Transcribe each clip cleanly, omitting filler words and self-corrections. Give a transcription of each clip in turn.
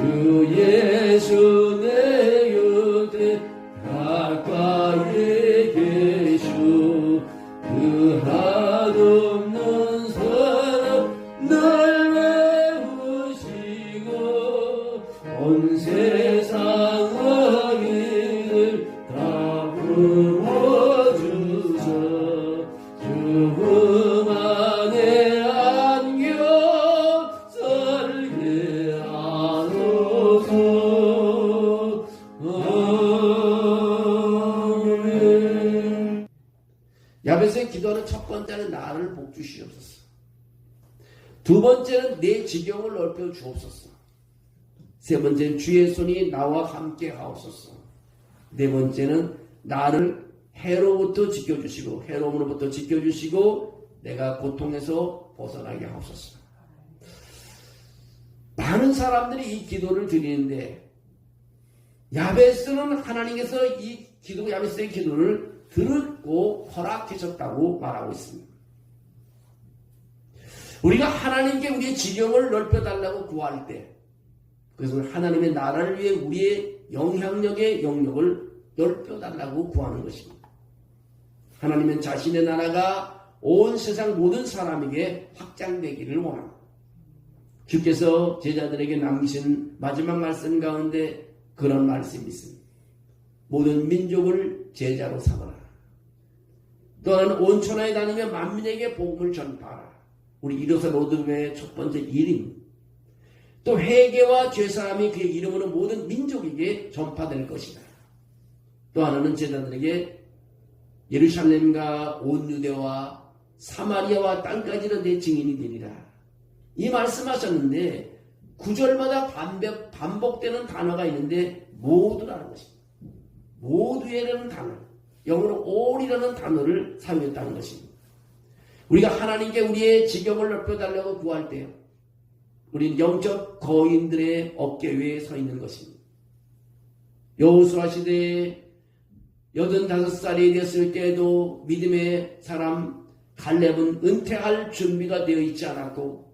주 예수 내 곁에 가까이 계시오. 그 한없는 사랑 날 메우시고 온 세상 악인을 다 풀어주사 죽음 안에 안겨 살게 하소서. 아멘. 야베스의 기도하는 첫 번째는 나를 복주시옵소서. 두 번째는 내 지경을 넓혀 주옵소서. 세 번째는 주의 손이 나와 함께 하옵소서. 네 번째는 나를 해로부터 지켜주시고 해로움으로부터 지켜주시고 내가 고통에서 벗어나게 하옵소서. 많은 사람들이 이 기도를 드리는데 야베스는 하나님께서 이 기도, 야베스의 기도를 들었고 허락하셨다고 말하고 있습니다. 우리가 하나님께 우리의 지경을 넓혀달라고 구할 때 그것은 하나님의 나라를 위해 우리의 영향력의 영역을 넓혀달라고 구하는 것입니다. 하나님은 자신의 나라가 온 세상 모든 사람에게 확장되기를 원합니다. 주께서 제자들에게 남기신 마지막 말씀 가운데 그런 말씀이 있습니다. 모든 민족을 제자로 삼아라. 또한 온 천하에 다니며 만민에게 복음을 전파하라. 우리 이로서 로드의 첫 번째 일입니다. 또 회개와 죄사함이 그의 이름으로 모든 민족에게 전파될 것이다. 또 하나는 제자들에게 예루살렘과 온 유대와 사마리아와 땅까지는 내 증인이 되리라. 이 말씀하셨는데 구절마다 반복되는 단어가 있는데 모두라는 것입니다. 모두라는 단어, 영어로 all이라는 단어를 사용했다는 것입니다. 우리가 하나님께 우리의 지경을 넓혀달라고 구할 때요, 우리는 영적 거인들의 어깨 위에 서 있는 것입니다. 여호수아 시대에 85살이 됐을 때에도 믿음의 사람 갈렙은 은퇴할 준비가 되어 있지 않았고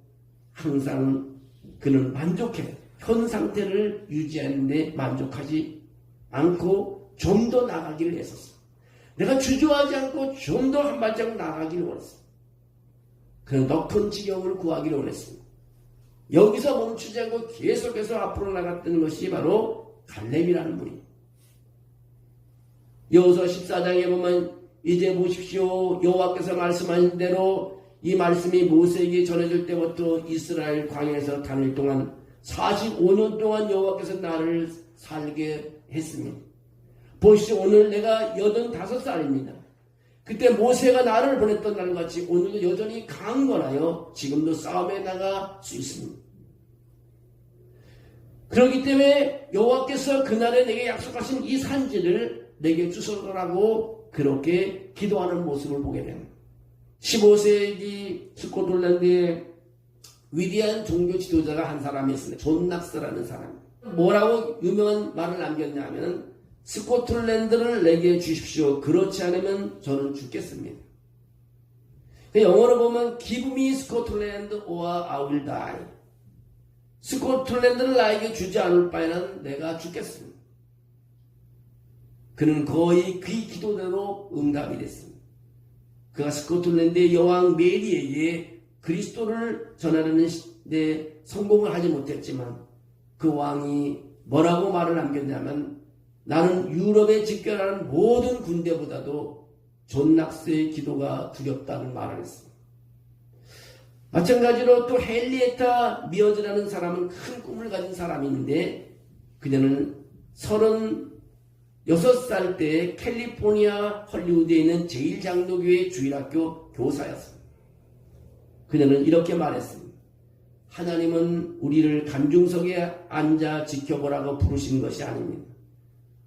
항상 그는 만족해 현 상태를 유지하는데 만족하지 않고 좀 더 나가기를 했었어. 내가 주저하지 않고 좀 더 한 발자국 나가기를 원했어. 그는 더 큰 지경을 구하기를 원했습니다. 여기서 멈추지 않고 계속해서 앞으로 나갔던 것이 바로 갈렙이라는 분입니다. 여호수아 14장에 보면 이제 보십시오. 여호와께서 말씀하신 대로 이 말씀이 모세에게 전해질 때부터 이스라엘 광야에서 다닐 동안 45년 동안 여호와께서 나를 살게 했습니다. 보십시오. 오늘 내가 85살입니다. 그때 모세가 나를 보냈던 날같이 오늘도 여전히 강건하여 지금도 싸움에 나갈 수 있습니다. 그렇기 때문에 여호와께서 그날에 내게 약속하신 이 산지를 내게 주소서라고 그렇게 기도하는 모습을 보게 됩니다. 15세기 스코틀랜드에 위대한 종교 지도자가 한 사람이 있습니다. 존 낙스라는 사람. 뭐라고 유명한 말을 남겼냐면 스코틀랜드를 내게 주십시오. 그렇지 않으면 저는 죽겠습니다. 영어로 보면 Give me Scotland or I will die. 스코틀랜드를 나에게 주지 않을 바에는 내가 죽겠습니다. 그는 거의 그 기도대로 응답이 됐습니다. 그가 스코틀랜드의 여왕 메리에게 그리스도를 전하는 데 성공을 하지 못했지만 그 왕이 뭐라고 말을 남겼냐면 나는 유럽에 집결하는 모든 군대보다도 존 낙스의 기도가 두렵다는 말을 했습니다. 마찬가지로 또 헨리에타 미어즈라는 사람은 큰 꿈을 가진 사람인데 그녀는 36살 때 캘리포니아 헐리우드에 있는 제1장로교회 주일학교 교사였습니다. 그녀는 이렇게 말했습니다. 하나님은 우리를 간중석에 앉아 지켜보라고 부르신 것이 아닙니다.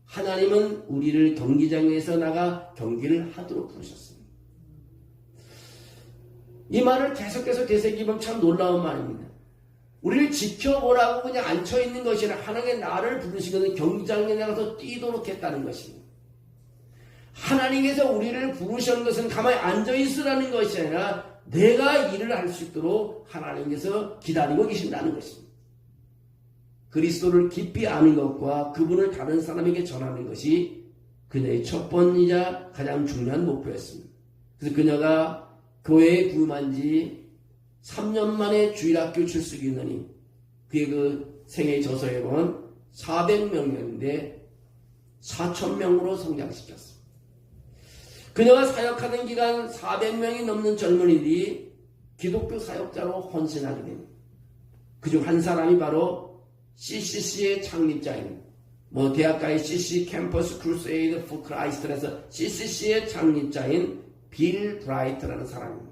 하나님은 우리를 경기장에서 나가 경기를 하도록 부르셨습니다. 이 말을 계속해서 되새기면 참 놀라운 말입니다. 우리를 지켜보라고 그냥 앉혀있는 것이 아니라 하나님의 나를 부르신 것은 경기장에 나가서 뛰도록 했다는 것입니다. 하나님께서 우리를 부르신 것은 가만히 앉아있으라는 것이 아니라 내가 일을 할 수 있도록 하나님께서 기다리고 계신다는 것입니다. 그리스도를 깊이 아는 것과 그분을 다른 사람에게 전하는 것이 그녀의 첫 번이자 가장 중요한 목표였습니다. 그래서 그녀가 교회에 부임한 지 3년 만에 주일학교 출석이 있느니 그의 그 생애 저서에 보면 400명이었는데 4,000명으로 성장시켰습니다. 그녀가 사역하던 기간 400명이 넘는 젊은이들이 기독교 사역자로 헌신하게 됩니다. 그중 한 사람이 바로 CCC의 창립자인 대학가의 CC 캠퍼스 크루세이드 포 크라이스트에서 CCC의 창립자인 빌 브라이트라는 사람입니다.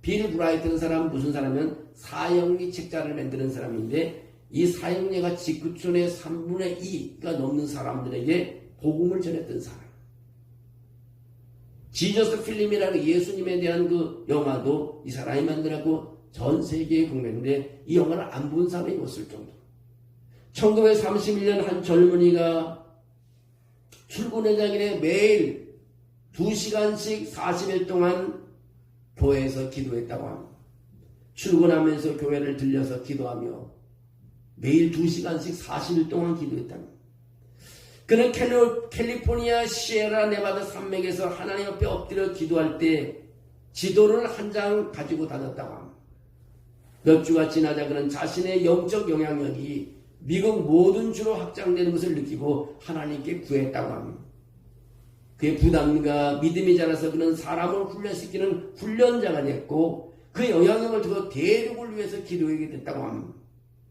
빌 브라이트라는 사람은 무슨 사람이면 사형리 책자를 만드는 사람인데 이 사형리가 지구촌의 3분의 2가 넘는 사람들에게 복음을 전했던 사람. 지저스 필름이라는 예수님에 대한 그 영화도 이 사람이 만들었고 전 세계에 공개했는데 이 영화를 안 본 사람이 없을 정도. 1931년 한 젊은이가 출근회장일에 매일 2시간씩 40일 동안 교회에서 기도했다고 합니다. 출근하면서 교회를 들려서 기도하며 매일 2시간씩 40일 동안 기도했답니다. 그는 캘리포니아 시에라 네바다 산맥에서 하나님 앞에 엎드려 기도할 때 지도를 한 장 가지고 다녔다고 합니다. 몇 주가 지나자 그는 자신의 영적 영향력이 미국 모든 주로 확장되는 것을 느끼고 하나님께 구했다고 합니다. 그의 부담과 믿음이 자라서 그는 사람을 훈련시키는 훈련자가 됐고 그 영향력을 두고 대륙을 위해서 기도하게 됐다고 합니다.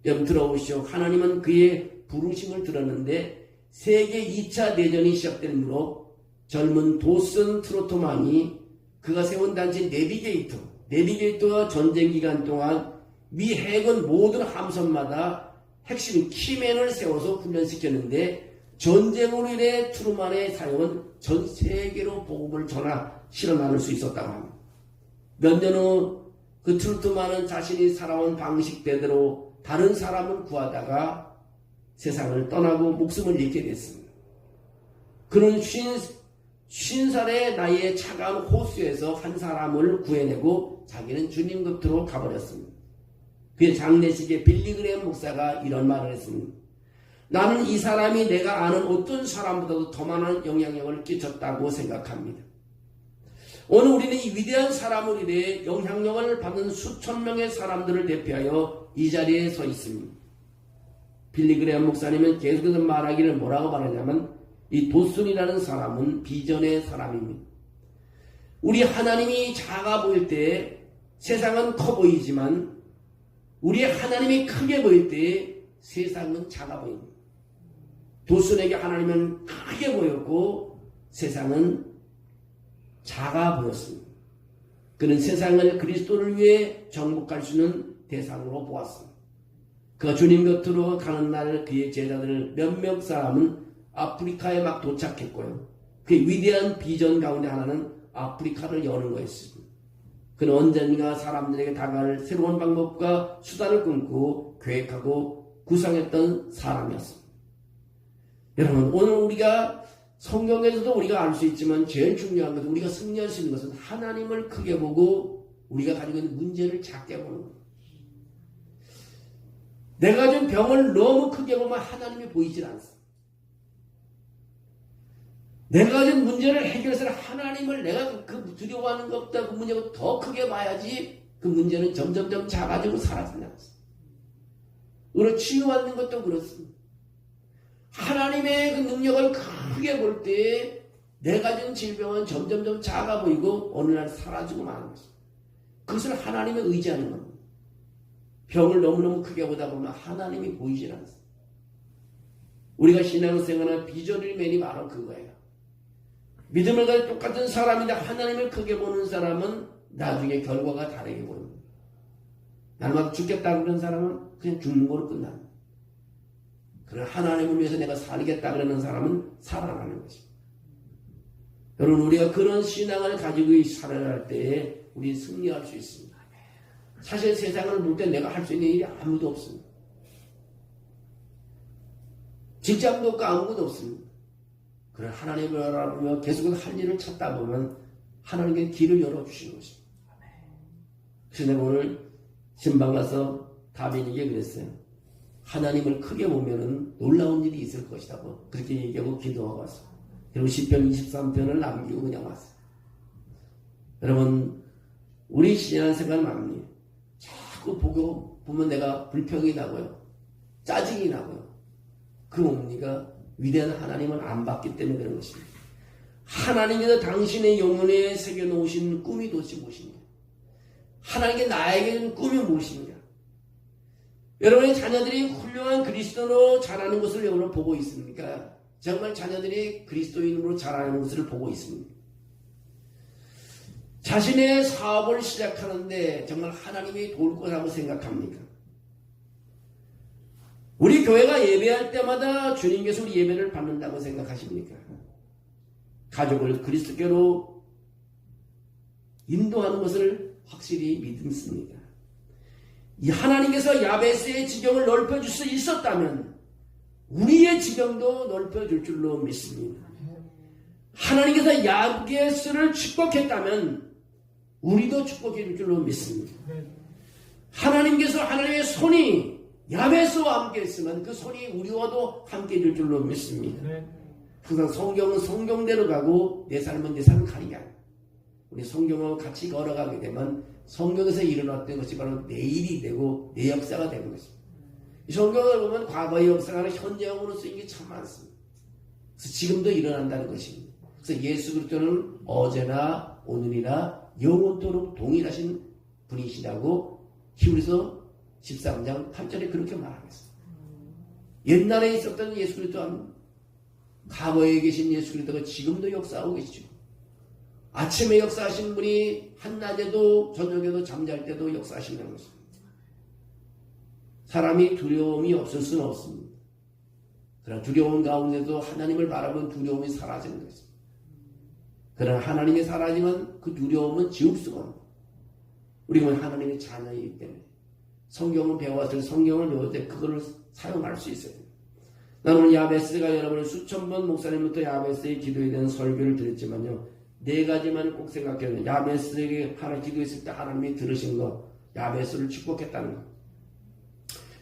여러분 들어보시오. 하나님은 그의 부르심을 들었는데 세계 2차 대전이 시작되므로 젊은 도슨 트로트만이 그가 세운 단체 내비게이터가 전쟁 기간 동안 미 해군 모든 함선마다 핵심 키맨을 세워서 훈련시켰는데 전쟁으로 인해 트루만의 사용은 전 세계로 복음을 실어 나눌 수 있었다고 합니다. 몇 년 후 그 트루트만은 자신이 살아온 방식대로 다른 사람을 구하다가 세상을 떠나고 목숨을 잃게 됐습니다. 그는 50살의 나이에 차가운 호수에서 한 사람을 구해내고 자기는 주님 곁으로 가버렸습니다. 그의 장례식에 빌리그레엄 목사가 이런 말을 했습니다. 나는 이 사람이 내가 아는 어떤 사람보다도 더 많은 영향력을 끼쳤다고 생각합니다. 오늘 우리는 이 위대한 사람을 위해 영향력을 받는 수천 명의 사람들을 대표하여 이 자리에 서 있습니다. 빌리그레엄 목사님은 계속해서 말하기를 뭐라고 말하냐면 이 도슨이라는 사람은 비전의 사람입니다. 우리 하나님이 작아 보일 때 세상은 커 보이지만 우리 하나님이 크게 보일 때 세상은 작아 보입니다. 도슨에게 하나님은 크게 보였고 세상은 작아 보였습니다. 그는 세상을 그리스도를 위해 정복할 수 있는 대상으로 보았습니다. 그가 주님 곁으로 가는 날 그의 제자들 몇몇 사람은 아프리카에 막 도착했고요. 그의 위대한 비전 가운데 하나는 아프리카를 여는 거였습니다. 그는 언젠가 사람들에게 다가갈 새로운 방법과 수단을 끊고 계획하고 구상했던 사람이었습니다. 여러분 오늘 우리가 성경에서도 우리가 알 수 있지만 제일 중요한 것은 우리가 승리할 수 있는 것은 하나님을 크게 보고 우리가 가지고 있는 문제를 작게 보는 거예요. 내가 가진 병을 너무 크게 보면 하나님이 보이질 않습니다. 내가 가진 문제를 해결해서 하나님을 내가 그 두려워하는 것보다 그 문제가 더 크게 봐야지 그 문제는 점점점 작아지고 사라진다. 우리가 치유받는 것도 그렇습니다. 하나님의 그 능력을 크게 볼 때 내가 가진 질병은 점점점 작아 보이고 어느 날 사라지고 마는 것입니다. 그것을 하나님에 의지하는 겁니다. 병을 너무너무 크게 보다 보면 하나님이 보이질 않습니다. 우리가 신앙생활의 비전을 맨이 바로 그거예요. 믿음을 가진 똑같은 사람인데 하나님을 크게 보는 사람은 나중에 결과가 다르게 보입니다. 나는 죽겠다 그러는 사람은 그냥 죽는 거로 끝납니다. 그러나 하나님을 위해서 내가 살겠다 그러는 사람은 살아나는 것입니다. 여러분 우리가 그런 신앙을 가지고 살아갈 때에 우리는 승리할 수 있습니다. 사실 세상을 볼 때 내가 할 수 있는 일이 아무도 없습니다. 직장도 없고 아무것도 없습니다. 그러나 하나님을 알아보며 계속해서 할 일을 찾다 보면 하나님께 길을 열어주시는 것입니다. 그래서 내가 오늘 신방 가서 다빈에게 그랬어요. 하나님을 크게 보면은 놀라운 일이 있을 것이라고 그렇게 얘기하고 기도하고 왔어요. 그리고 시편 23편을 남기고 그냥 왔어요. 여러분, 우리 신앙생활 맘니 자꾸 보면 내가 불평이 나고요. 짜증이 나고요. 그 뭡니까? 위대한 하나님을 안 봤기 때문에 그런 것입니다. 하나님께서 당신의 영혼에 새겨놓으신 꿈이 도대체 무엇입니까? 하나님께 나에게는 꿈이 무엇입니까? 여러분의 자녀들이 훌륭한 그리스도로 자라는 것을 여러분 보고 있습니까? 정말 자녀들이 그리스도인으로 자라는 것을 보고 있습니다. 자신의 사업을 시작하는데 정말 하나님이 도울 거라고 생각합니까? 우리 교회가 예배할 때마다 주님께서 우리 예배를 받는다고 생각하십니까? 가족을 그리스도교로 인도하는 것을 확실히 믿습니다. 이 하나님께서 야베스의 지경을 넓혀줄 수 있었다면 우리의 지경도 넓혀줄 줄로 믿습니다. 하나님께서 야베스를 축복했다면 우리도 축복해 줄 줄로 믿습니다. 하나님께서 하나님의 손이 야베스와 함께 했으면 그 손이 우리와도 함께 해줄 줄로 믿습니다. 항상 성경은 성경대로 가고 내 삶은 내 삶을 가리게 합니다. 우리 성경하고 같이 걸어가게 되면 성경에서 일어났던 것이 바로 내 일이 되고 내 역사가 되는 것입니다. 이 성경을 보면 과거의 역사가 현재형으로 쓰인 게 참 많습니다. 그래서 지금도 일어난다는 것입니다. 그래서 예수 그리스도는 어제나 오늘이나 영원토록 동일하신 분이시라고 히브리서 13장 8절에 그렇게 말하고 있습니다. 옛날에 있었던 예수 그리스도는 과거에 계신 예수 그리스도가 지금도 역사하고 계시죠. 아침에 역사하신 분이 한낮에도 저녁에도 잠잘 때도 역사하신다는 것입니다. 사람이 두려움이 없을 수는 없습니다. 그러나 두려움 가운데도 하나님을 바라보는 두려움이 사라지는 것입니다. 그러나 하나님이 사라지면 그 두려움은 지울 수가 없습니다. 우리는 하나님의 자녀이기 때문에 성경을 배워서 성경을 배울 때 그거를 사용할 수 있어요. 나는 오늘 야베스가 여러분을 수천 번 목사님부터 야베스의 기도에 대한 설교를 드렸지만요. 네 가지만 꼭 생각해야 돼요. 야베스에게 하나 기도했을 때 하나님이 들으신 거, 야베스를 축복했다는 거.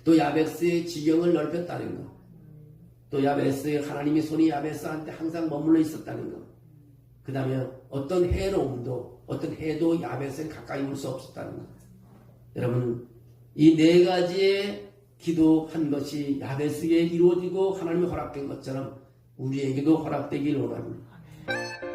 또 야베스의 지경을 넓혔다는 거. 또 야베스의 하나님의 손이 야베스한테 항상 머물러 있었다는 거. 그 다음에 어떤 해로움도, 어떤 해도 야베스에 가까이 올 수 없었다는 거. 여러분, 이 네 가지의 기도한 것이 야베스에게 이루어지고 하나님이 허락된 것처럼 우리에게도 허락되기를 원합니다.